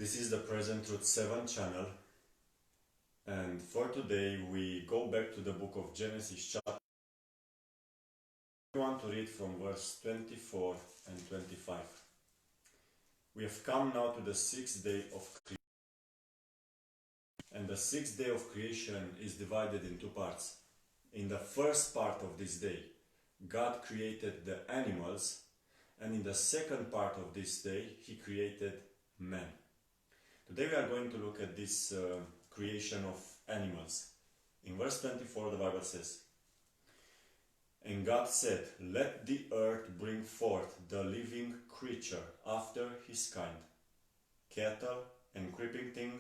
This is the Present Truth 7 channel, and for today we go back to the book of Genesis chapter. We want to read from verse 24 and 25. We have come now to the sixth day of creation, and the sixth day of creation is divided in two parts. In the first part of this day, God created the animals, and in the second part of this day, He created man. Today we are going to look at this creation of animals. In verse 24 the Bible says, "And God said, let the earth bring forth the living creature after his kind, cattle and creeping thing,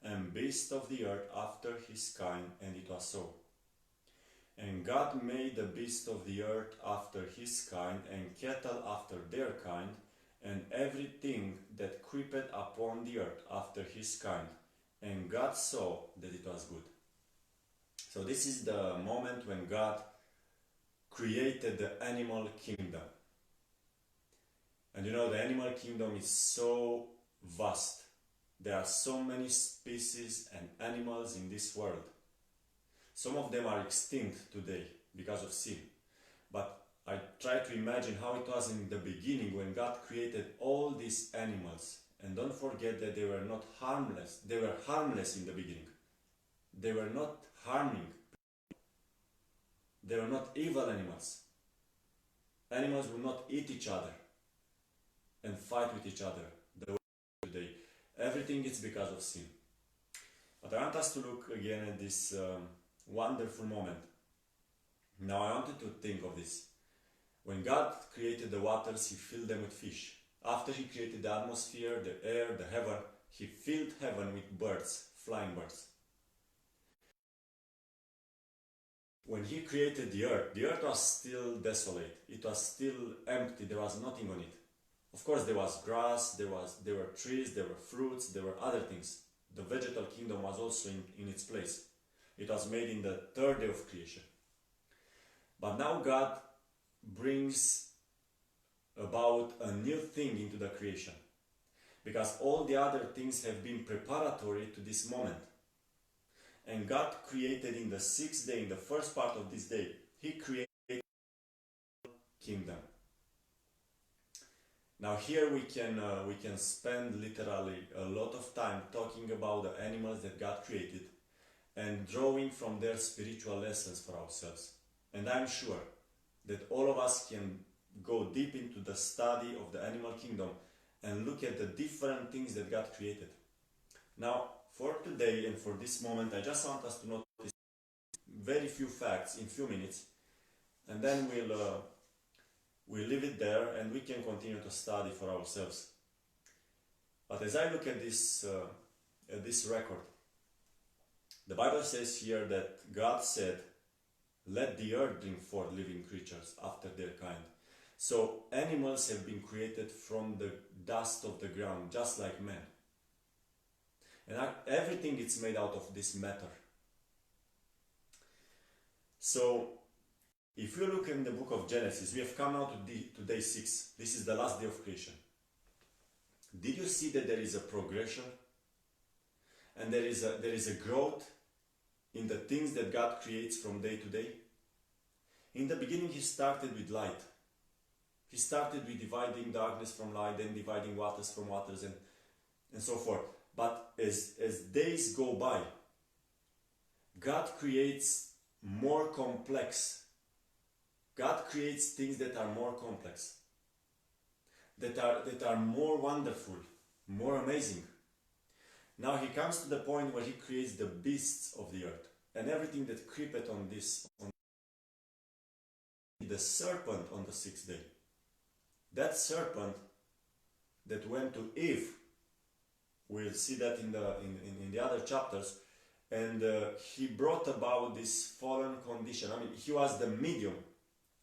and beast of the earth after his kind, and it was so. And God made the beast of the earth after his kind, and cattle after their kind, and everything that creepeth upon the earth after his kind. And God saw that it was good." So this is the moment when God created the animal kingdom. And you know, the animal kingdom is so vast. There are so many species and animals in this world. Some of them are extinct today because of sin. But I try to imagine how it was in the beginning when God created all these animals. And don't forget that they were not harmless. They were harmless in the beginning. They were not harming. They were not evil animals. Animals will not eat each other and fight with each other the way today. Everything is because of sin. But I want us to look again at this wonderful moment. Now I want you to think of this. When God created the waters, He filled them with fish. After He created the atmosphere, the air, the heaven, He filled heaven with birds, flying birds. When He created the earth was still desolate. It was still empty. There was nothing on it. Of course, there was grass, there were trees, there were fruits, there were other things. The vegetal kingdom was also in its place. It was made in the third day of creation. But now God brings about a new thing into the creation, because all the other things have been preparatory to this moment. And God created in the sixth day, in the first part of this day, He created a kingdom. Now here we can spend literally a lot of time talking about the animals that God created and drawing from their spiritual lessons for ourselves. And I'm sure that all of us can go deep into the study of the animal kingdom and look at the different things that God created. Now, for today and for this moment, I just want us to notice very few facts in few minutes, and then we'll leave it there and we can continue to study for ourselves. But as I look at this record, the Bible says here that God said, let the earth bring forth living creatures after their kind. So animals have been created from the dust of the ground, just like man. And everything is made out of this matter. So, if you look in the book of Genesis, we have come now to day 6. This is the last day of creation. Did you see that there is a progression? And there is a growth in the things that God creates from day to day? In the beginning, He started with light. He started with dividing darkness from light, then dividing waters from waters, and so forth. But as days go by, God creates more complex. God creates things that are more complex, that are more wonderful, more amazing. Now He comes to the point where He creates the beasts of the earth and everything that creepeth on the serpent on the sixth day. That serpent that went to Eve, we'll see that in the other chapters, and he brought about this fallen condition. I mean, he was the medium.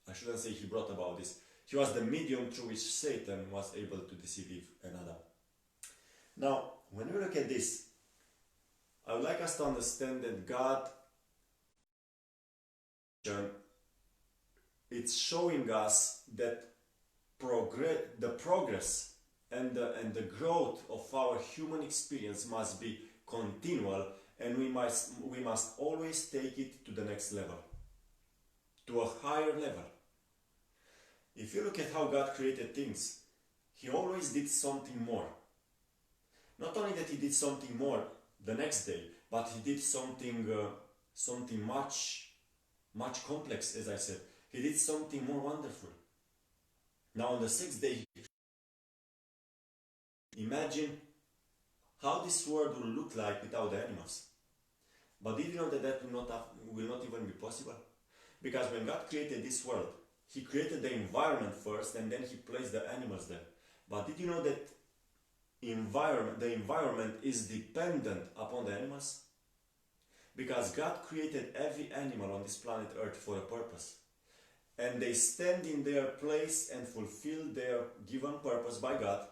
I shouldn't say he brought about this. He was the medium through which Satan was able to deceive Eve and Adam. Now, when we look at this, I would like us to understand that God, it's showing us that the progress and the growth of our human experience must be continual, and we must always take it to the next level, to a higher level. If you look at how God created things, He always did something more. Not only that He did something more the next day, but He did something much complex, as I said. He did something more wonderful. Now on the sixth day, imagine how this world will look like without the animals. But did you know that that will not even be possible? Because when God created this world, He created the environment first, and then He placed the animals there. But did you know that the environment is dependent upon the animals? Because God created every animal on this planet Earth for a purpose. And they stand in their place and fulfill their given purpose by God.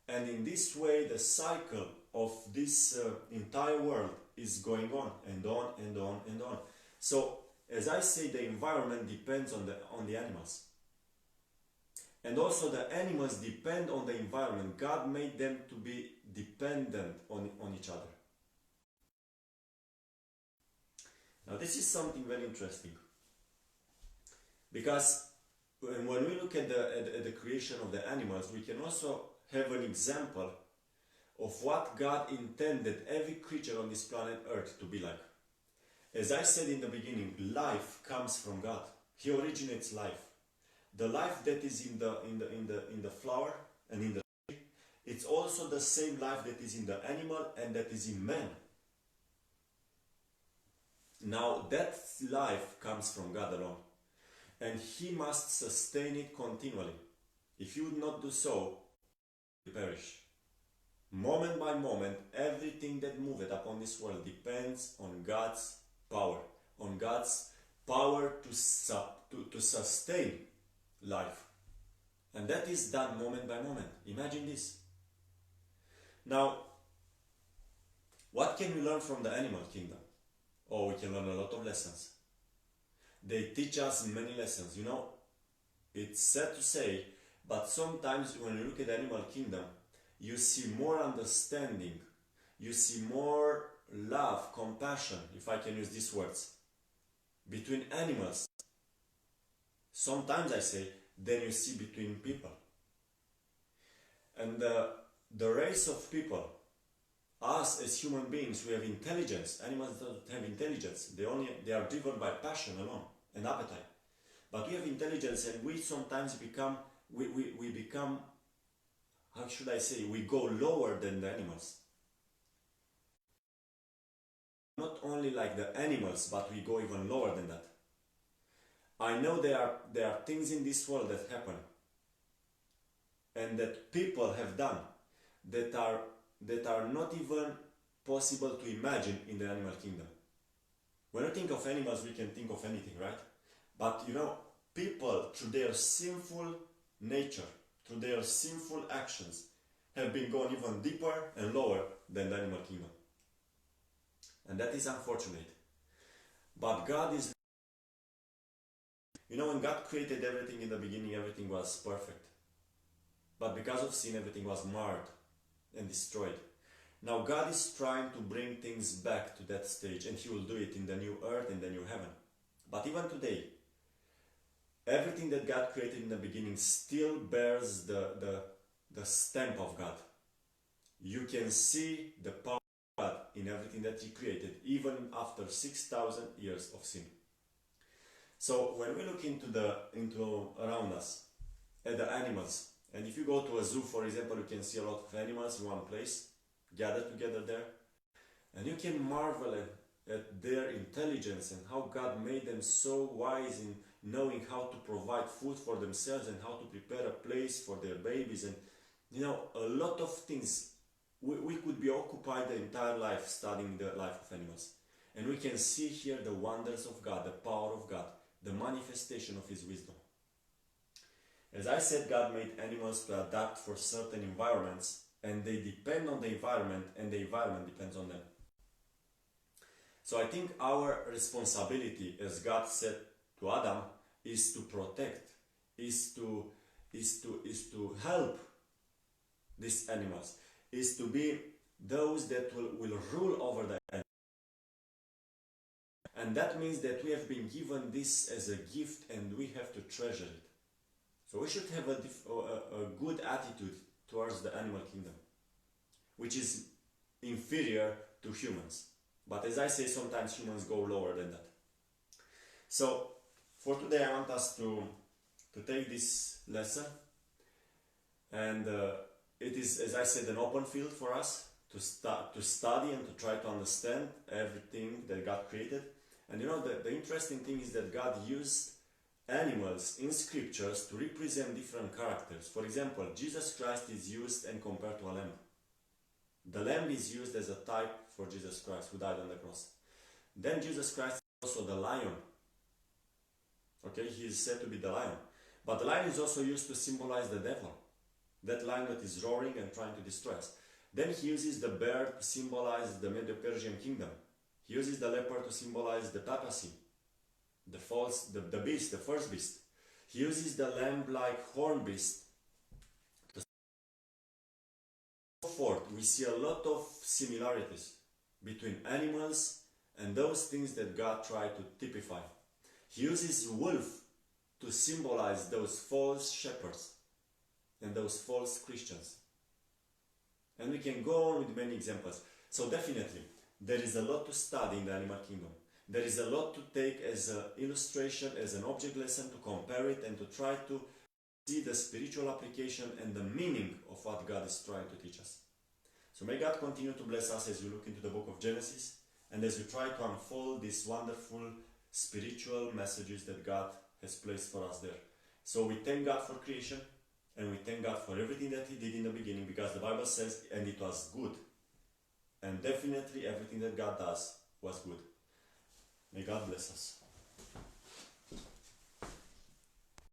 And in this way, the cycle of this entire world is going on and on and on and on. So, as I say, the environment depends on the animals. And also the animals depend on the environment. God made them to be dependent on each other. Now this is something very interesting. Because when we look at the creation of the animals, we can also have an example of what God intended every creature on this planet Earth to be like. As I said in the beginning, life comes from God. He originates life. The life that is in the flower and in the tree, it's also the same life that is in the animal and that is in man. Now that life comes from God alone, and He must sustain it continually. If you would not do so, you perish. Moment by moment, everything that moveth upon this world depends on God's power, on God's power to sustain life. And that is done moment by moment. Imagine this. Now, what can we learn from the animal kingdom? Oh, we can learn a lot of lessons. They teach us many lessons. You know, it's sad to say, but sometimes when you look at the animal kingdom, you see more understanding, you see more love, compassion, if I can use these words, between animals. Sometimes I say, than you see between people. And the race of people, us as human beings, we have intelligence. Animals don't have intelligence. They are driven by passion alone and appetite. But we have intelligence, and we sometimes become, we become, how should I say, we go lower than the animals. Not only like the animals, but we go even lower than that. I know there are things in this world that happen and that people have done that are not even possible to imagine in the animal kingdom. When we think of animals, we can think of anything, right? But you know, people, through their sinful nature, through their sinful actions, have been going even deeper and lower than the animal kingdom. And that is unfortunate. But God is... You know, when God created everything in the beginning, everything was perfect. But because of sin, everything was marred and destroyed. Now God is trying to bring things back to that stage, and He will do it in the new earth and the new heaven. But even today, everything that God created in the beginning still bears the stamp of God. You can see the power of God in everything that He created, even after 6,000 years of sin. So when we look into around us at the animals, and if you go to a zoo, for example, you can see a lot of animals in one place, gathered together there, and you can marvel at their intelligence and how God made them so wise in knowing how to provide food for themselves and how to prepare a place for their babies, and you know, a lot of things. We could be occupied the entire life studying the life of animals, and we can see here the wonders of God, the power of God, the manifestation of His wisdom. As I said, God made animals to adapt for certain environments, and they depend on the environment, and the environment depends on them. So I think our responsibility, as God said to Adam, is to protect, is to help these animals, is to be those that will rule over the animals. And that means that we have been given this as a gift and we have to treasure it. So we should have a good attitude towards the animal kingdom, which is inferior to humans. But as I say, sometimes humans go lower than that. So for today I want us to take this lesson, and it is, as I said, an open field for us to study and to try to understand everything that God created. And you know, the interesting thing is that God used animals in scriptures to represent different characters. For example, Jesus Christ is used and compared to a lamb. The lamb is used as a type for Jesus Christ who died on the cross. Then Jesus Christ is also the lion. Okay, he is said to be the lion. But the lion is also used to symbolize the devil. That lion that is roaring and trying to destroy us. Then he uses the bear to symbolize the Medo-Persian kingdom. He uses the leopard to symbolize the Tatasim, the beast, the first beast. He uses the lamb-like horn beast to so forth. We see a lot of similarities between animals and those things that God tried to typify. He uses wolf to symbolize those false shepherds and those false Christians. And we can go on with many examples. So definitely, there is a lot to study in the animal kingdom. There is a lot to take as an illustration, as an object lesson, to compare it and to try to see the spiritual application and the meaning of what God is trying to teach us. So may God continue to bless us as we look into the book of Genesis and as we try to unfold these wonderful spiritual messages that God has placed for us there. So we thank God for creation and we thank God for everything that He did in the beginning, because the Bible says, and it was good. And definitely everything that God does was good. May God bless us.